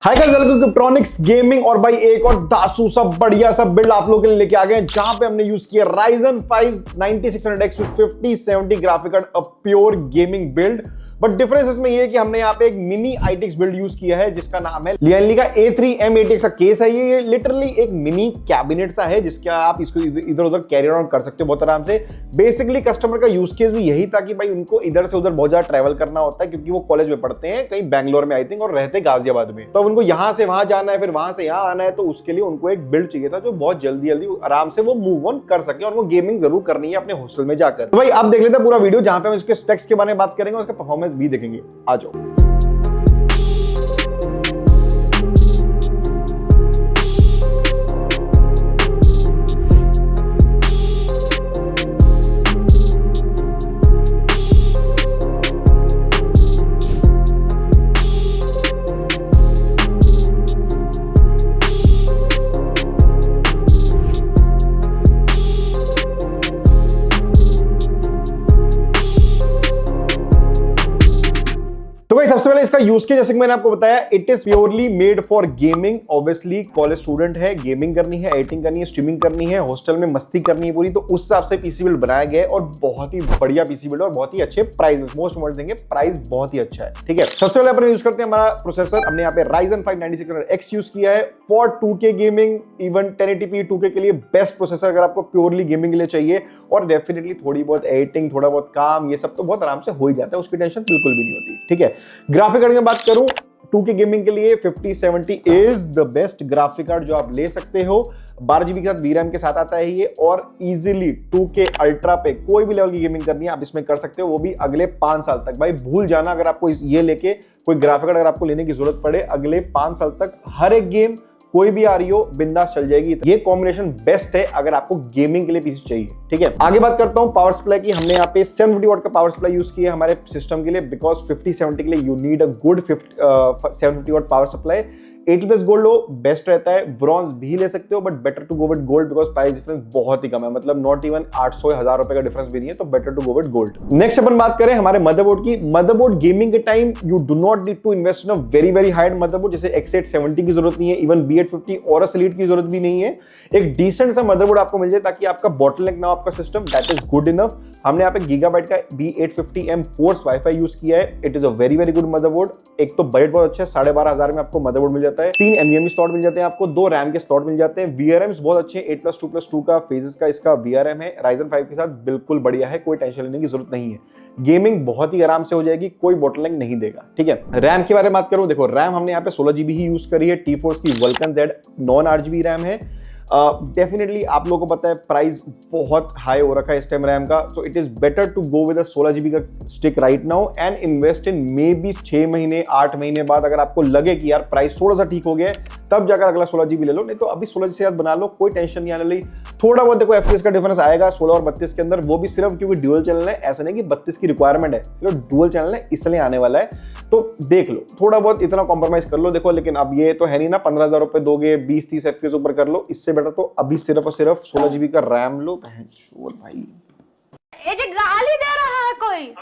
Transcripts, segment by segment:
Hi guys, welcome to electronics gaming. और भाई एक और दासू सा बढ़िया सा बिल्ड आप लोगों के लिए लेके आ गए हैं, जहां पे हमने यूज किया Ryzen 5 9600X with 5070 graphic card, a pure gaming build. But difference इसमें ये है कि हमने यहाँ पे एक मिनी ITX बिल्ड यूज किया है जिसका नाम है लियानली का A3M8X का केस है। ये लिटरली एक मिनी कैबिनेट सा है जिसका आप इसको इधर उधर कैरी ऑन कर सकते हो बहुत आराम से। बेसिकली कस्टमर का यूज केस भी यही था कि भाई उनको इधर से उधर बहुत ज्यादा ट्रैवल करना होता है, क्योंकि वो कॉलेज में पढ़ते हैं कहीं बैंगलोर में आई थिंक, और रहते गाजियाबाद में। तो उनको यहाँ से वहां जाना है, फिर वहां से यहाँ आना है, तो उसके लिए उनको एक बिल्ड चाहिए था जो बहुत जल्दी जल्दी आराम से वो मूव ऑन कर सके, और वो गेमिंग जरूर करनी है अपने हॉस्टल में जाकर। तो भाई आप देख लेते हैं पूरा वीडियो, जहां पे हम इसके स्पेक्स के बारे में बात करेंगे, उसका परफॉर्मेंस भी देखेंगे। आ जाओ। तो भाई सबसे पहले इसका यूज केस, जैसे कि मैंने आपको बताया, it is purely made for gaming. Obviously college student है, गेमिंग करनी है, एडिटिंग करनी है, स्ट्रीमिंग करनी है, हॉस्टल में मस्ती करनी है पूरी, तो उस हिसाब से पीसी बिल्ड बनाया गया है। और बहुत ही बढ़िया पीसी बिल्ड और बहुत ही अच्छे प्राइस में, मोस्ट इम्पोर्टेंट देंगे, प्राइस बहुत ही अच्छा है। ठीक है, सबसे पहले अपन यूज करते हैं हमारा प्रोसेसर। हमने यहाँ पे Ryzen 5 9600X यूज किया है for 2K gaming, even 1080p 2K के लिए बेस्ट प्रोसेसर अगर आपको प्योरली गेमिंग के लिए चाहिए। और डेफिनेटली थोड़ी बहुत एडिटिंग, थोड़ा बहुत काम, ये सब तो बहुत आराम से हो ही जाता है, उसकी टेंशन बिल्कुल भी नहीं होती। ठीक है, ग्राफिक कार्ड की बात करूं, 2K गेमिंग के लिए 5070 is the best graphic card जो आप ले सकते हो। 12GB के साथ VRAM के साथ आता है ये, और इजीली 2K अल्ट्रा पे कोई भी लेवल की गेमिंग करनी है आप इसमें कर सकते हो, वो भी अगले 5 साल तक। भाई भूल जाना अगर आपको ये लेके कोई ग्राफिक कार्ड अगर आपको लेने की जरूरत पड़े, अगले 5 साल तक हर एक गेम कोई भी आ रही हो बिंदास चल जाएगी। ये कॉम्बिनेशन बेस्ट है अगर आपको गेमिंग के लिए पीसी चाहिए। ठीक है, आगे बात करता हूं पावर सप्लाई की। हमने यहाँ पे 750 वाट का पावर सप्लाई यूज किया है हमारे सिस्टम के लिए, बिकॉज 5070 के लिए you need a good 750 watt power supply. 80+ gold हो बेस्ट रहता है, ब्रॉन्ज भी ले सकते हो, but better to go with gold because price difference बहुत ही कम है, मतलब नॉट इवन 800-1000 रुपए का डिफरेंस भी नहीं है, तो better to go with gold. Next अपन बात करें हमारे मदरबोर्ड की। मदरबोर्ड गेमिंग के time you do not need to invest in a very very high end motherboard, जैसे X870 की जरूरत नहीं है, इवन B850 और एलीट की जरूरत भी नहीं है। एक डिसेंट सा मदरबोर्ड आपको मिल जाए ताकि आपका बॉटलनेक ना हो आपका system, that is good enough. हमने यहाँ पे गीगाबाइट का B850M फोर्स वाईफाई यूज किया है। It is a very very good motherboard. एक तो बजट बहुत अच्छा है, 12,500 में आपको मदरबोर्ड मिल जाता है। 3 NVMe स्लॉट मिल जाते हैं आपको, 2 रैम के स्लॉट मिल जाते हैं। VRMs बहुत अच्छे हैं, 8+2+2 का फेजेस का इसका VRM है। Ryzen 5 के साथ बिल्कुल बढ़िया है, कोई टेंशन लेने की जरूरत नहीं है। गेमिंग बहुत ही आराम से हो जाएगी, कोई बॉटलनेक नहीं देगा। ठीक है, रैम के बारे में बात करूं, देखो रैम हमने यहाँ पे 16GB ही यूज करी है। T-Force की Vulcan Z non RGB RAM है। डेफिनेटली आप लोगों को पता है प्राइस बहुत हाई हो रखा है इस टाइम रैम का, so it is better to go with 16GB का stick right now and invest in maybe 6 महीने 8 महीने बाद अगर आपको लगे कि यार प्राइस थोड़ा सा ठीक हो गया है, तब जाकर अगला 16GB ले लो, नहीं तो अभी 16 से बना लो, कोई टेंशन नहीं आने वाली। थोड़ा बहुत देखो FPS का डिफरेंस आएगा 16 और 32 के अंदर, वो भी सिर्फ क्योंकि ड्यूअल चैनल है, ऐसा नहीं कि 32 की रिक्वायरमेंट है, सिर्फ ड्यूअल चैनल है इसलिए आने वाला है। तो देख लो, थोड़ा बहुत इतना कॉम्प्रोमाइज कर लो। देखो लेकिन अब ये तो है नहीं ना 15,000 रुपए दोगे 20-30 FPS ऊपर कर लो, इससे बेटर तो अभी सिर्फ और सिर्फ 16GB का रैम लो। भाई ये जो गाली दे रहा है कोई,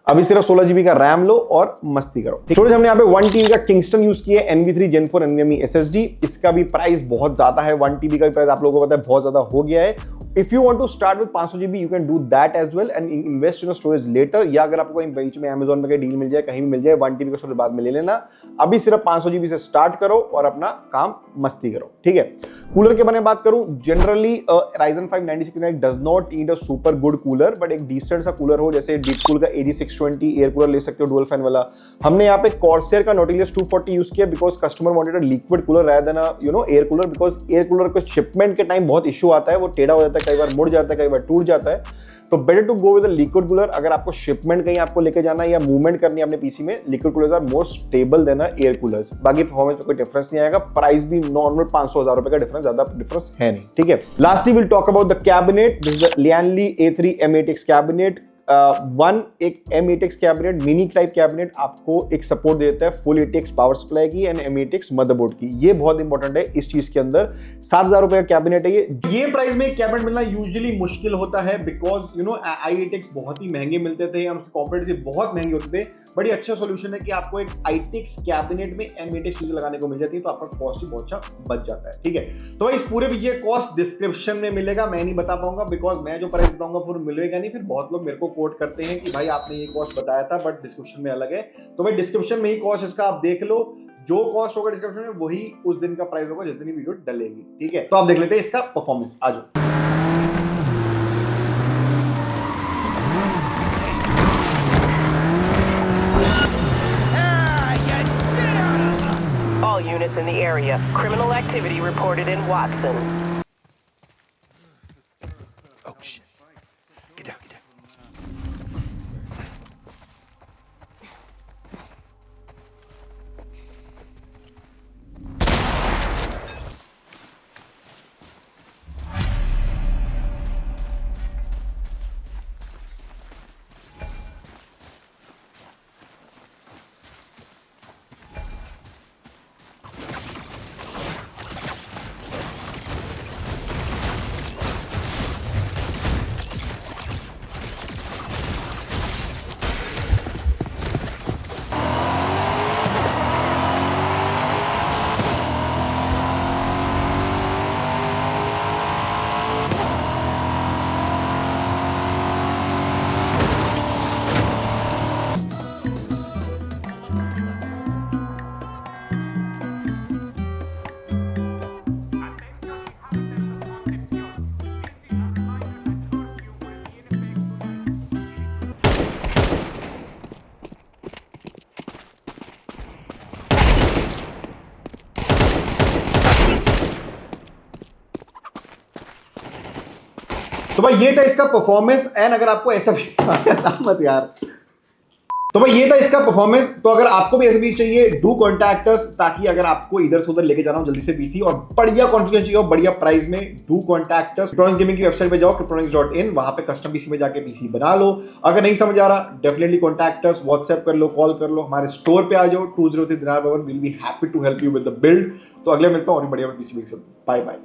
अभी सिर्फ 16GB का रैम लो और मस्ती करो। स्टोरेज हमने यहाँ पे 1TB का किंगस्टन यूज किया है, NV3 Gen 4 NVMe SSD। इसका भी प्राइस बहुत ज्यादा है, 1TB का भी प्राइस आप लोगों को पता है बहुत ज्यादा हो गया है। If you want to start with 500GB, you can do that as well and invest in a storage later। या अगर आपको कहीं बीच में Amazon में कहीं डील मिल जाए, कहीं भी मिल जाए, 1TB का स्टोरेज बाद में ले लेना। अभी सिर्फ 500GB से स्टार्ट करो और अपना काम मस्ती करो। ठीक है, कूलर के बारे में बात करूं, generally Ryzen 5 9600X does not need a super good cooler, but एक डिसेंट सा कूलर हो, जैसे डीपकूल का AG620 एयर कूलर ले सकते हो डुअल फैन वाला। हमने यहाँ पे Corsair का Nautilus 240 यूज किया because customer wanted a liquid cooler rather than air cooler, because air cooler को शिपमेंट के टाइम बहुत इशू आता है, वो टेढ़ा हो जाता है, कई बार मुड़ जाता है, कई बार टूट जाता है। तो better to go with a liquid cooler अगर आपको शिपमेंट कहीं आपको लेके जाना है या मूवमेंट करनी है अपने पीसी में। Liquid coolers are more stable than air coolers. बाकी परफॉर्मेंस में कोई डिफरेंस नहीं आएगा, प्राइस भी नॉर्मल 500-1000 रुपए का डिफरेंस, ज्यादा डिफरेंस है नहीं। ठीक है, lastly will talk about the cabinet. This is the Lian Li A3M8X cabinet. One एक M8X cabinet, mini type cabinet आपको एक सपोर्ट देता है फुल ATX पावर सप्लाई की एंड M8X मदरबोर्ड की। ये बहुत इंपॉर्टेंट है इस चीज के अंदर। 7,000 रुपए का कैबिनेट है ये प्राइस में कैबिनेट मिलना यूजुअली मुश्किल होता है, बिकॉज यू नो i8X बहुत ही महंगे मिलते थे या उसके कॉम्पिटिटिव बहुत महंगे होते थे। बड़ी अच्छा सोल्यूशन है कि आपको एक i8X कैबिनेट में M8X चीज लगाने को मिल जाती है, तो आपका कॉस्ट ही बहुत अच्छा बच जाता है। ठीक है, तो भाई इस पूरे ये कॉस्ट डिस्क्रिप्शन में मिलेगा, मैं नहीं बता पाऊंगा बिकॉज मैं जो प्राइस बताऊंगा फिर मिलेगा नहीं, फिर बहुत लोग मेरे को कोट करते हैं कि भाई आपने ये कॉस्ट बताया था बट डिस्क्रिप्शन में अलग है। तो भाई डिस्क्रिप्शन में ही कॉस्ट इसका आप देख लो, जो कॉस्ट होगा डिस्क्रिप्शन में वही उस दिन का प्राइस होगा जिस दिन वीडियो डलेगी। ठीक है, तो आप देख लेते हैं इसका परफॉर्मेंस। आ जाओ। All units in the area. Criminal activity reported in Watson. Oh shit. Get down, get down. तो भाई ये था इसका परफॉर्मेंस एंड अगर आपको ऐसा भी ऐसा मत यार, तो भाई ये था इसका परफॉर्मेंस। तो अगर आपको भी ऐसे पीस चाहिए डू कॉन्टैक्ट अस, ताकि अगर आपको इधर से उधर लेके जाना हो जल्दी से पीसी और बढ़िया कॉन्फ़िगरेशन चाहिए हो बढ़िया प्राइस में, डू कॉन्टैक्ट अस। क्रिप्टोनिक्स गेमिंग की वेबसाइट पे जाओ cryptonics.in, वहां पे कस्टम पीसी में जाके पीसी बना लो। अगर नहीं समझ आ रहा डेफिनेटली कॉन्टैक्ट अस, व्हाट्सएप कर लो, कॉल कर लो, हमारे स्टोर पे आ जाओ 203 दिनार भवन, will be happy to help you with the build. तो अगले मिलता हूं और बढ़िया पीसी। Bye bye.